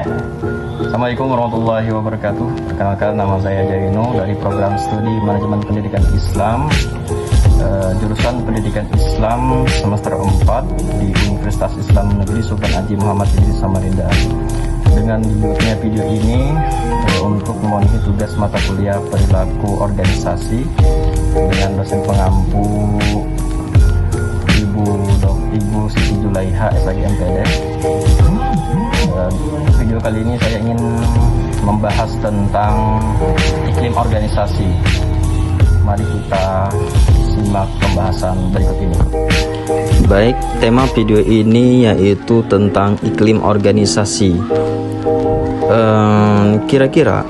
Assalamualaikum warahmatullahi wabarakatuh. Perkenalkan, nama saya Jaino dari program studi Manajemen Pendidikan Islam, jurusan Pendidikan Islam semester 4 di Universitas Islam Negeri Sultan Haji Muhammad Idris Samarinda. Dengan dibuatnya video ini untuk memenuhi tugas mata kuliah perilaku organisasi dengan dosen pengampu Ibu Siti Julaiha SAG MPD. Video kali ini saya ingin membahas tentang iklim organisasi. Mari kita simak pembahasan berikut ini. Baik, tema video ini yaitu tentang iklim organisasi. Kira-kira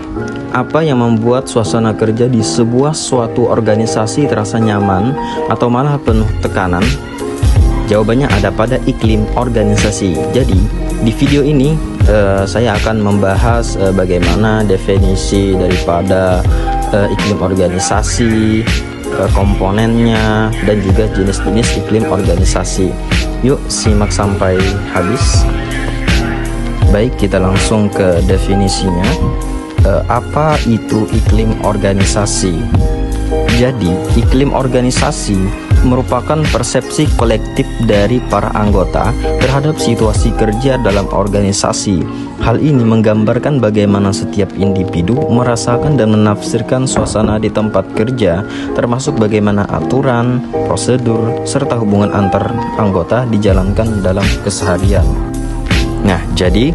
apa yang membuat suasana kerja di suatu organisasi terasa nyaman atau malah penuh tekanan? Jawabannya ada pada iklim organisasi. Jadi di video ini saya akan membahas bagaimana definisi daripada iklim organisasi, komponennya, dan juga jenis-jenis iklim organisasi. Yuk simak sampai habis. Baik, kita langsung ke definisinya. Apa itu iklim organisasi? Jadi, iklim organisasi merupakan persepsi kolektif dari para anggota terhadap situasi kerja dalam organisasi. Hal ini menggambarkan bagaimana setiap individu merasakan dan menafsirkan suasana di tempat kerja, termasuk bagaimana aturan, prosedur, serta hubungan antar anggota dijalankan dalam keseharian. Nah, jadi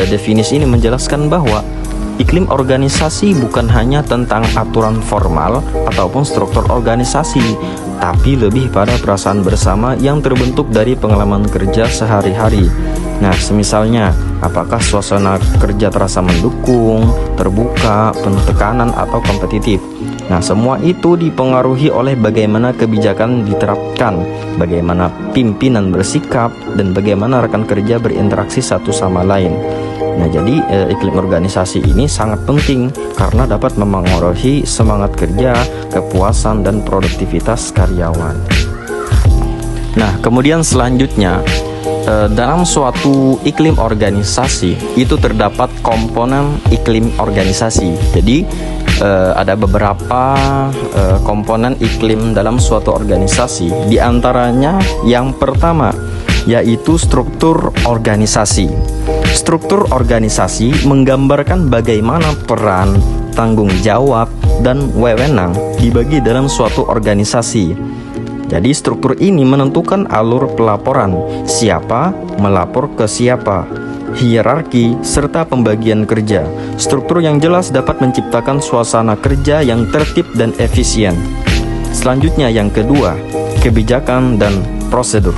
definisi ini menjelaskan bahwa iklim organisasi bukan hanya tentang aturan formal ataupun struktur organisasi, tapi lebih pada perasaan bersama yang terbentuk dari pengalaman kerja sehari-hari. Nah, semisalnya, apakah suasana kerja terasa mendukung, terbuka, penuh tekanan, atau kompetitif? Nah, semua itu dipengaruhi oleh bagaimana kebijakan diterapkan, bagaimana pimpinan bersikap, dan bagaimana rekan kerja berinteraksi satu sama lain. Nah, jadi iklim organisasi ini sangat penting karena dapat memengaruhi semangat kerja, kepuasan, dan produktivitas karyawan. Nah, kemudian selanjutnya, dalam suatu iklim organisasi itu terdapat komponen iklim organisasi. Jadi ada beberapa komponen iklim dalam suatu organisasi. Di antaranya yang pertama yaitu struktur organisasi. Struktur organisasi menggambarkan bagaimana peran, tanggung jawab, dan wewenang dibagi dalam suatu organisasi. Jadi struktur ini menentukan alur pelaporan, siapa melapor ke siapa, hierarki, serta pembagian kerja. Struktur yang jelas dapat menciptakan suasana kerja yang tertib dan efisien. Selanjutnya yang kedua, kebijakan dan prosedur.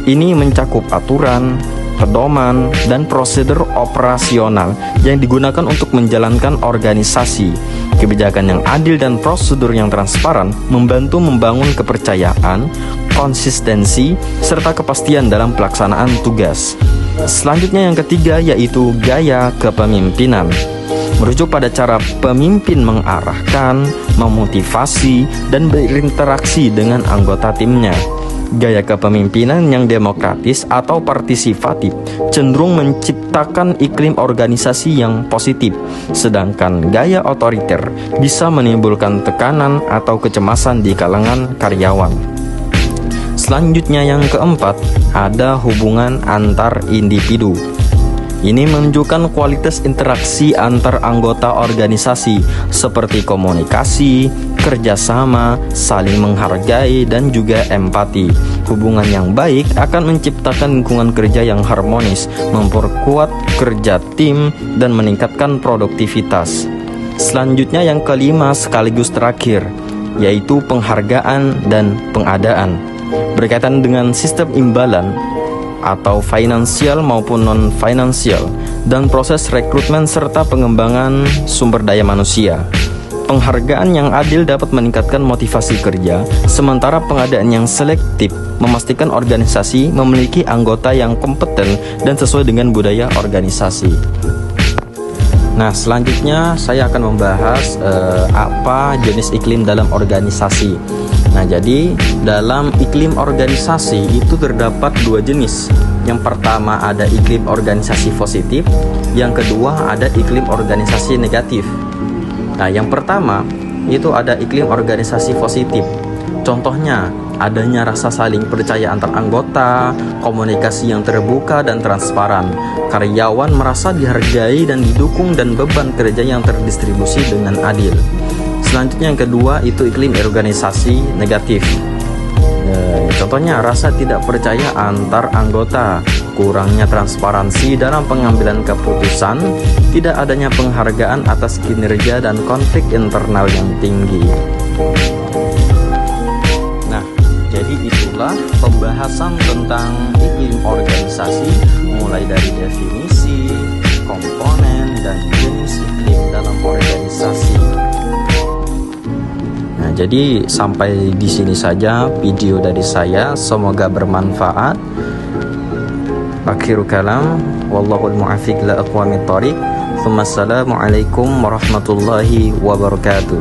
Ini mencakup aturan, pedoman, dan prosedur operasional yang digunakan untuk menjalankan organisasi. Kebijakan yang adil dan prosedur yang transparan membantu membangun kepercayaan, konsistensi, serta kepastian dalam pelaksanaan tugas. Selanjutnya yang ketiga yaitu gaya kepemimpinan. Merujuk pada cara pemimpin mengarahkan, memotivasi, dan berinteraksi dengan anggota timnya. Gaya kepemimpinan yang demokratis atau partisipatif cenderung menciptakan iklim organisasi yang positif, sedangkan gaya otoriter bisa menimbulkan tekanan atau kecemasan di kalangan karyawan. Selanjutnya yang keempat, ada hubungan antar individu. Ini menunjukkan kualitas interaksi antar anggota organisasi seperti komunikasi, kerjasama, saling menghargai, dan juga empati. Hubungan yang baik akan menciptakan lingkungan kerja yang harmonis, memperkuat kerja tim, dan meningkatkan produktivitas. Selanjutnya yang kelima sekaligus terakhir, yaitu penghargaan dan pengadaan. Berkaitan dengan sistem imbalan atau finansial maupun non-finansial, dan proses rekrutmen serta pengembangan sumber daya manusia. Penghargaan yang adil dapat meningkatkan motivasi kerja, sementara pengadaan yang selektif memastikan organisasi memiliki anggota yang kompeten dan sesuai dengan budaya organisasi. Nah, selanjutnya saya akan membahas apa jenis iklim dalam organisasi. Nah, jadi dalam iklim organisasi itu terdapat dua jenis. Yang pertama ada iklim organisasi positif, Yang kedua ada iklim organisasi negatif. Nah, yang pertama itu ada iklim organisasi positif. Contohnya, adanya rasa saling percaya antar anggota, komunikasi yang terbuka dan transparan, karyawan merasa dihargai dan didukung, dan beban kerja yang terdistribusi dengan adil. Selanjutnya yang kedua itu iklim organisasi negatif. Contohnya rasa tidak percaya antar anggota, kurangnya transparansi dalam pengambilan keputusan, tidak adanya penghargaan atas kinerja, dan konflik internal yang tinggi. Nah, jadi itulah pembahasan tentang iklim organisasi, mulai dari definisi, komponen, dan jenis iklim dalam organisasi. Nah, jadi sampai di sini saja video dari saya, semoga bermanfaat. Akhirul kalam, wallahul mu'afiq la aqwamit thariq. Assalamualaikum warahmatullahi wabarakatuh.